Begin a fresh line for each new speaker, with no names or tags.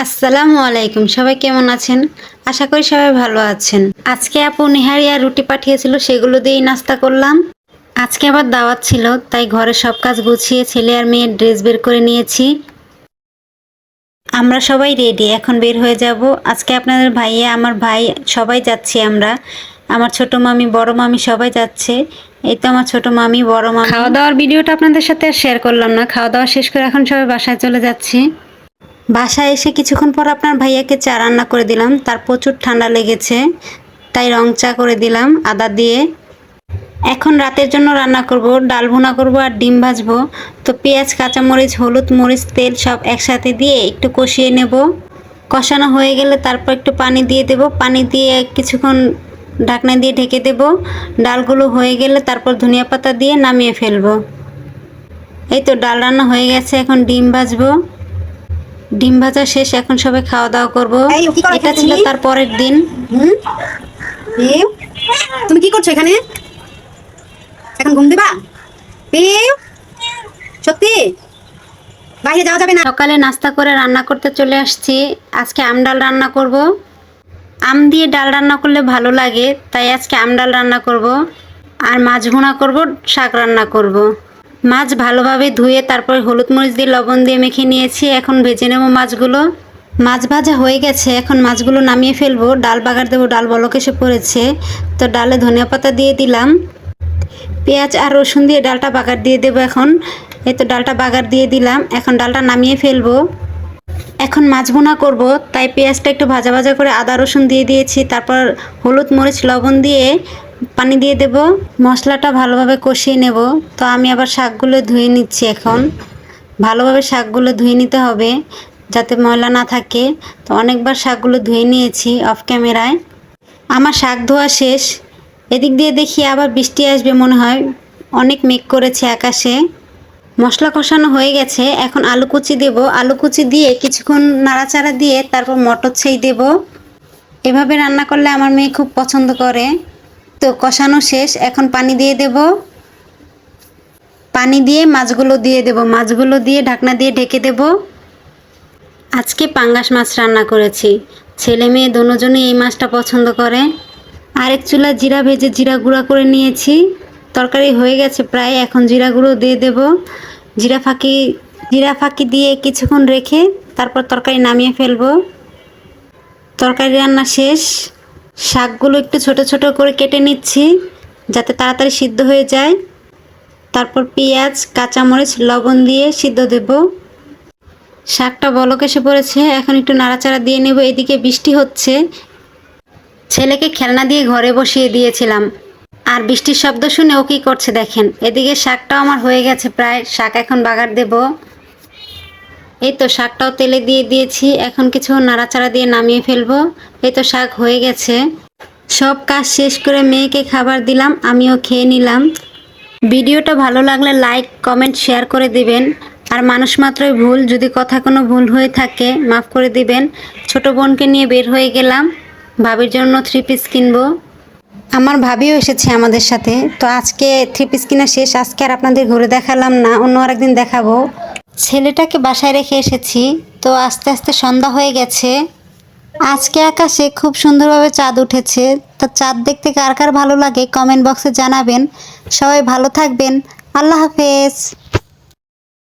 আসসালামু আলাইকুম, সবাই কেমন আছেন? আশা করি সবাই ভালো আছেন। আজকে আপু নেহারি আর রুটি পাঠিয়েছিল, সেগুলো দিয়েই নাস্তা করলাম। আজকে আবার দাওয়াত ছিল, তাই ঘরে সব কাজ গুছিয়ে ছেলে আর মেয়ের ড্রেস বের করে নিয়েছি। আমরা সবাই রেডি, এখন বের হয়ে যাব। আজকে আপনাদের ভাইয়া, আমার ভাই, সবাই যাচ্ছি আমরা। আমার ছোট মামি, বড় মামি সবাই যাচ্ছে। এই তো আমার ছোট মামি, বড় মামি। খাওয়া দাওয়ার ভিডিওটা আপনাদের সাথে আর শেয়ার করলাম না। খাওয়া দাওয়া শেষ করে এখন সবাই বাসায় চলে যাচ্ছি। বাসায় এসে কিছুক্ষণ পর আপনার ভাইয়াকে চা রান্না করে দিলাম। তার প্রচুর ঠান্ডা লেগেছে, তাই রং চা করে দিলাম আদা দিয়ে। এখন রাতের জন্য রান্না করব, ডাল ভুনা করব আর ডিম ভাজবো। তো পেঁয়াজ, কাঁচামরিচ, হলুদ, মরিচ, তেল সব একসাথে দিয়ে একটু কষিয়ে নেব। কষানো হয়ে গেলে তারপর একটু পানি দিয়ে দেব। পানি দিয়ে কিছুক্ষণ ঢাকনা দিয়ে ঢেকে দেব। ডালগুলো হয়ে গেলে তারপর ধনিয়া পাতা দিয়ে নামিয়ে ফেলবো। এই তো ডাল রান্না হয়ে গেছে, এখন ডিম ভাজবো। ডিম ভাজা শেষ, এখন সবাই খাওয়া দাওয়া করবো। এটা ছিল তার পরের দিন।
তুমি কি করছো এখানে? এখন ঘুম দিবা? সত্যি বাইরে যাওয়া যাবে না।
সকালে নাস্তা করে রান্না করতে চলে আসছি। আজকে আম ডাল রান্না করব। আম দিয়ে ডাল রান্না করলে ভালো লাগে, তাই আজকে আম ডাল রান্না করব। আর মাছ ভুনা করব, শাক রান্না করব। মাছ ভালোভাবে ধুয়ে তারপর হলুদ মরিচ দিয়ে লবণ দিয়ে মেখে নিয়েছি। এখন ভেজে নেব মাছগুলো। মাছ ভাজা হয়ে গেছে, এখন মাছগুলো নামিয়ে ফেলবো। ডাল বাগার দেবো, ডাল বলক এসে পড়েছে। তো ডালে ধনিয়া পাতা দিয়ে দিলাম, পেঁয়াজ আর রসুন দিয়ে ডালটা বাগার দিয়ে দেবো এখন। এই তো ডালটা বাগার দিয়ে দিলাম, এখন ডালটা নামিয়ে ফেলবো। এখন মাছ ভুনা করব, তাই পেঁয়াজটা একটু ভাজা ভাজা করে আদা রসুন দিয়ে দিয়েছি। তারপর হলুদ মরিচ লবণ দিয়ে পানি দিয়ে দেব। মশলাটা ভালোভাবে কষিয়ে নেব। তো আমি আবার শাকগুলো ধুয়ে নিচ্ছি এখন। ভালোভাবে শাকগুলো ধুয়ে নিতে হবে যাতে ময়লা না থাকে। তো অনেকবার শাকগুলো ধুয়ে নিয়েছি অফ ক্যামেরায়। আমার শাক ধোয়া শেষ। এদিক দিয়ে দেখি আবার বৃষ্টি আসবে মনে হয়, অনেক মেঘ করেছে আকাশে। মশলা কষানো হয়ে গেছে, এখন আলু কুচি দেব। আলু কুচি দিয়ে কিছুক্ষণ নাড়াচাড়া দিয়ে তারপর মটর ছেই দেব। এভাবে রান্না করলে আমার মেয়ে খুব পছন্দ করে। তো কষানো শেষ, এখন পানি দিয়ে দেব। পানি দিয়ে মাছগুলো দিয়ে দেব। মাছগুলো দিয়ে ঢাকনা দিয়ে ঢেকে দেব। আজকে পাঙ্গাস মাছ রান্না করেছি। ছেলে মেয়ে দুজনেই এই মাছটা পছন্দ করে। আরেক চুলা জিরা ভেজে জিরা গুঁড়া করে নিয়েছি। তরকারি হয়ে গেছে প্রায়, এখন জিরা গুঁড়ো দিয়ে দেব। জিরা ফাঁকি দিয়ে কিছুক্ষণ রেখে তারপর তরকারি নামিয়ে ফেলবো। তরকারি রান্না শেষ। শাকগুলো একটু ছোট ছোট করে কেটে নিচ্ছি যাতে তাড়াতাড়ি সিদ্ধ হয়ে যায়। তারপর পেঁয়াজ, কাঁচামরিচ, লবণ দিয়ে সিদ্ধ দেব। শাকটা বলক এসে পড়েছে, এখন একটু নাড়াচাড়া দিয়ে নেব। এদিকে বৃষ্টি হচ্ছে। ছেলেকে খেলনা দিয়ে ঘরে বসিয়ে দিয়েছিলাম, আর বৃষ্টির শব্দ শুনে ও কী করছে দেখেন। এদিকে শাকটাও আমার হয়ে গেছে প্রায়, শাক এখন বাগার দেব। এই তো শাকটাও তেলে দিয়ে দিয়েছি, এখন কিছু নাড়াচাড়া দিয়ে নামিয়ে ফেলবো। এই তো শাক হয়ে গেছে। সব কাজ শেষ করে মেয়েকে খাবার দিলাম, আমিও খেয়ে নিলাম। ভিডিওটা ভালো লাগলে লাইক, কমেন্ট, শেয়ার করে দিবেন। আর মানুষ মাত্রই ভুল, যদি কথা কোনো ভুল হয়ে থাকে মাফ করে দিবেন। ছোট বোনকে নিয়ে বের হয়ে গেলাম, ভাবির জন্য 3 পিস কিনবো। আমার ভাবিও এসেছে আমাদের সাথে। তো আজকে 3 পিস কিনা শেষ। আজকে আর আপনাদের ঘুরে দেখালাম না, অন্য আরেকদিন দেখাবো। ছেলেটাকে বাসায় রেখে এসেছি। তো আস্তে আস্তে সন্ধ্যা হয়ে গেছে। আজকে আকাশে খুব সুন্দরভাবে চাঁদ উঠেছে। তো চাঁদ দেখতে কার কার ভালো লাগে কমেন্ট বক্সে জানাবেন। সবাই ভালো থাকবেন। আল্লাহ হাফেজ।